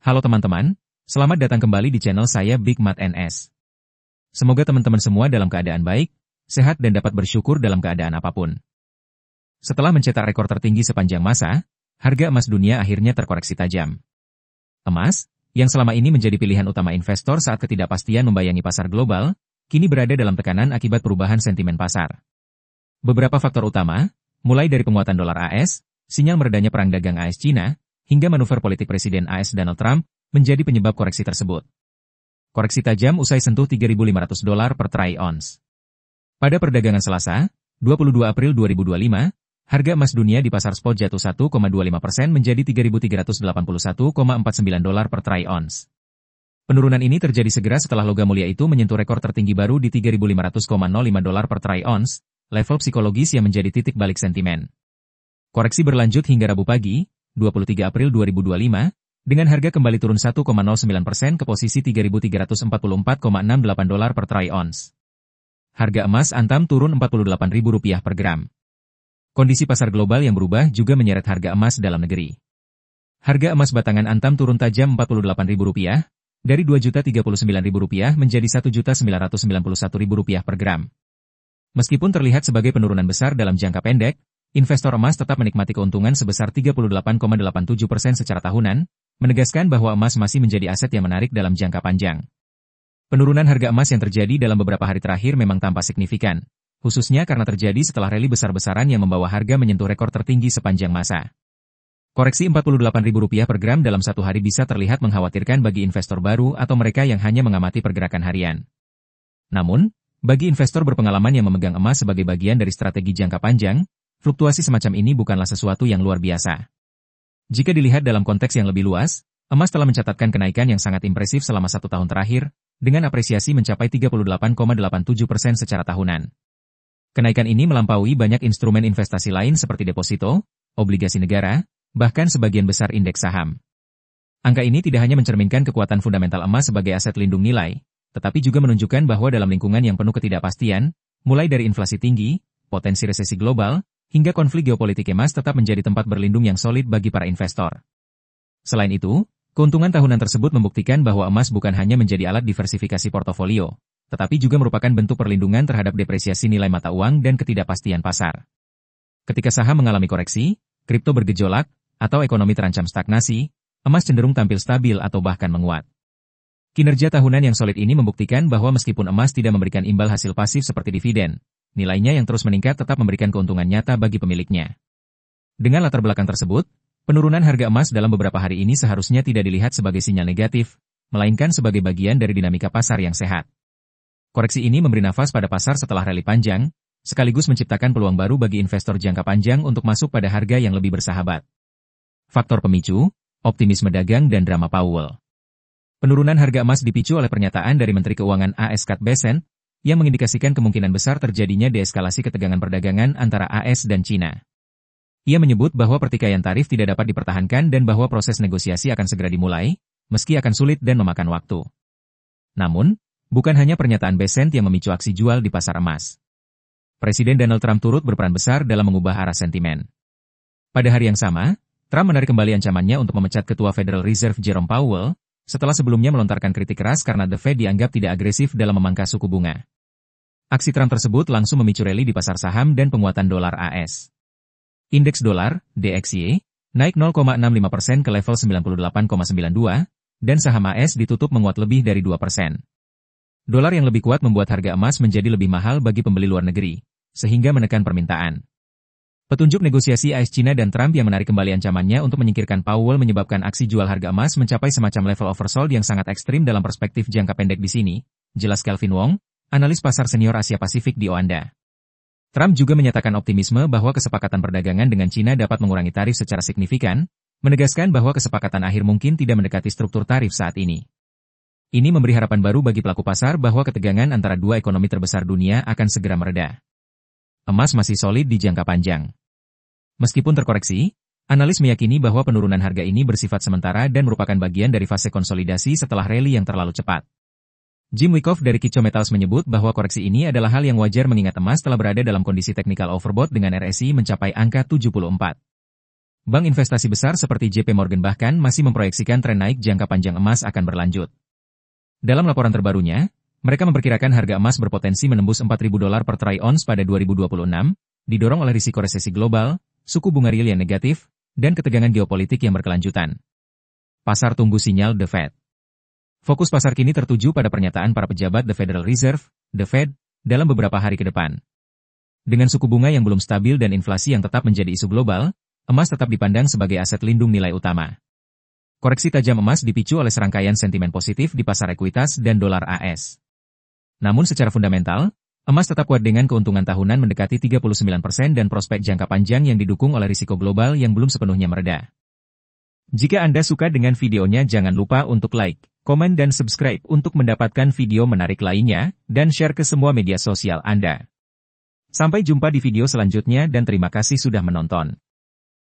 Halo teman-teman, selamat datang kembali di channel saya Big Mat NS. Semoga teman-teman semua dalam keadaan baik, sehat dan dapat bersyukur dalam keadaan apapun. Setelah mencetak rekor tertinggi sepanjang masa, harga emas dunia akhirnya terkoreksi tajam. Emas, yang selama ini menjadi pilihan utama investor saat ketidakpastian membayangi pasar global, kini berada dalam tekanan akibat perubahan sentimen pasar. Beberapa faktor utama, mulai dari penguatan dolar AS, sinyal meredanya perang dagang AS-China, hingga manuver politik Presiden AS Donald Trump, menjadi penyebab koreksi tersebut. Koreksi tajam usai sentuh $3.500 per troy ounce. Pada perdagangan Selasa, 22 April 2025, harga emas dunia di pasar spot jatuh 1,25% menjadi $3.381,49 per troy ounce. Penurunan ini terjadi segera setelah logam mulia itu menyentuh rekor tertinggi baru di $3.500,05 per troy ounce, level psikologis yang menjadi titik balik sentimen. Koreksi berlanjut hingga Rabu pagi, 23 April 2025, dengan harga kembali turun 1,09% ke posisi $3.344,68 per troy ounce. Harga emas Antam turun Rp48.000 per gram. Kondisi pasar global yang berubah juga menyeret harga emas dalam negeri. Harga emas batangan Antam turun tajam Rp48.000, dari Rp2.039.000 menjadi Rp1.991.000 per gram. Meskipun terlihat sebagai penurunan besar dalam jangka pendek, investor emas tetap menikmati keuntungan sebesar 38,87% secara tahunan, menegaskan bahwa emas masih menjadi aset yang menarik dalam jangka panjang. Penurunan harga emas yang terjadi dalam beberapa hari terakhir memang tampak signifikan, khususnya karena terjadi setelah rally besar-besaran yang membawa harga menyentuh rekor tertinggi sepanjang masa. Koreksi Rp48.000 per gram dalam satu hari bisa terlihat mengkhawatirkan bagi investor baru atau mereka yang hanya mengamati pergerakan harian. Namun, bagi investor berpengalaman yang memegang emas sebagai bagian dari strategi jangka panjang, fluktuasi semacam ini bukanlah sesuatu yang luar biasa. Jika dilihat dalam konteks yang lebih luas, emas telah mencatatkan kenaikan yang sangat impresif selama 1 tahun terakhir, dengan apresiasi mencapai 38,87% secara tahunan. Kenaikan ini melampaui banyak instrumen investasi lain seperti deposito, obligasi negara, bahkan sebagian besar indeks saham. Angka ini tidak hanya mencerminkan kekuatan fundamental emas sebagai aset lindung nilai, tetapi juga menunjukkan bahwa dalam lingkungan yang penuh ketidakpastian, mulai dari inflasi tinggi, potensi resesi global, hingga konflik geopolitik emas tetap menjadi tempat berlindung yang solid bagi para investor. Selain itu, keuntungan tahunan tersebut membuktikan bahwa emas bukan hanya menjadi alat diversifikasi portofolio, tetapi juga merupakan bentuk perlindungan terhadap depresiasi nilai mata uang dan ketidakpastian pasar. Ketika saham mengalami koreksi, kripto bergejolak, atau ekonomi terancam stagnasi, emas cenderung tampil stabil atau bahkan menguat. Kinerja tahunan yang solid ini membuktikan bahwa meskipun emas tidak memberikan imbal hasil pasif seperti dividen, nilainya yang terus meningkat tetap memberikan keuntungan nyata bagi pemiliknya. Dengan latar belakang tersebut, penurunan harga emas dalam beberapa hari ini seharusnya tidak dilihat sebagai sinyal negatif, melainkan sebagai bagian dari dinamika pasar yang sehat. Koreksi ini memberi nafas pada pasar setelah rally panjang, sekaligus menciptakan peluang baru bagi investor jangka panjang untuk masuk pada harga yang lebih bersahabat. Faktor pemicu, optimisme dagang dan drama Powell. Penurunan harga emas dipicu oleh pernyataan dari Menteri Keuangan AS Scott Bessent, yang mengindikasikan kemungkinan besar terjadinya deeskalasi ketegangan perdagangan antara AS dan China. Ia menyebut bahwa pertikaian tarif tidak dapat dipertahankan dan bahwa proses negosiasi akan segera dimulai, meski akan sulit dan memakan waktu. Namun, bukan hanya pernyataan Bessent yang memicu aksi jual di pasar emas. Presiden Donald Trump turut berperan besar dalam mengubah arah sentimen. Pada hari yang sama, Trump menarik kembali ancamannya untuk memecat Ketua Federal Reserve Jerome Powell, setelah sebelumnya melontarkan kritik keras karena The Fed dianggap tidak agresif dalam memangkas suku bunga. Aksi Trump tersebut langsung memicu rally di pasar saham dan penguatan dolar AS. Indeks dolar, DXY, naik 0,65% ke level 98,92, dan saham AS ditutup menguat lebih dari 2%. Dolar yang lebih kuat membuat harga emas menjadi lebih mahal bagi pembeli luar negeri, sehingga menekan permintaan. Petunjuk negosiasi AS-China dan Trump yang menarik kembali ancamannya untuk menyingkirkan Powell menyebabkan aksi jual harga emas mencapai semacam level oversold yang sangat ekstrim dalam perspektif jangka pendek di sini, jelas Kelvin Wong, analis pasar senior Asia Pasifik di Oanda. Trump juga menyatakan optimisme bahwa kesepakatan perdagangan dengan China dapat mengurangi tarif secara signifikan, menegaskan bahwa kesepakatan akhir mungkin tidak mendekati struktur tarif saat ini. Ini memberi harapan baru bagi pelaku pasar bahwa ketegangan antara dua ekonomi terbesar dunia akan segera mereda. Emas masih solid di jangka panjang. Meskipun terkoreksi, analis meyakini bahwa penurunan harga ini bersifat sementara dan merupakan bagian dari fase konsolidasi setelah rally yang terlalu cepat. Jim Wyckoff dari Kitco Metals menyebut bahwa koreksi ini adalah hal yang wajar mengingat emas telah berada dalam kondisi technical overbought dengan RSI mencapai angka 74. Bank investasi besar seperti JP Morgan bahkan masih memproyeksikan tren naik jangka panjang emas akan berlanjut. Dalam laporan terbarunya, mereka memperkirakan harga emas berpotensi menembus $4.000 per troy ounce pada 2026, didorong oleh risiko resesi global, suku bunga real yang negatif, dan ketegangan geopolitik yang berkelanjutan. Pasar tunggu sinyal The Fed. Fokus pasar kini tertuju pada pernyataan para pejabat The Federal Reserve, The Fed, dalam beberapa hari ke depan. Dengan suku bunga yang belum stabil dan inflasi yang tetap menjadi isu global, emas tetap dipandang sebagai aset lindung nilai utama. Koreksi tajam emas dipicu oleh serangkaian sentimen positif di pasar ekuitas dan dolar AS. Namun secara fundamental, emas tetap kuat dengan keuntungan tahunan mendekati 39% dan prospek jangka panjang yang didukung oleh risiko global yang belum sepenuhnya mereda. Jika Anda suka dengan videonya jangan lupa untuk like, komen dan subscribe untuk mendapatkan video menarik lainnya, dan share ke semua media sosial Anda. Sampai jumpa di video selanjutnya dan terima kasih sudah menonton.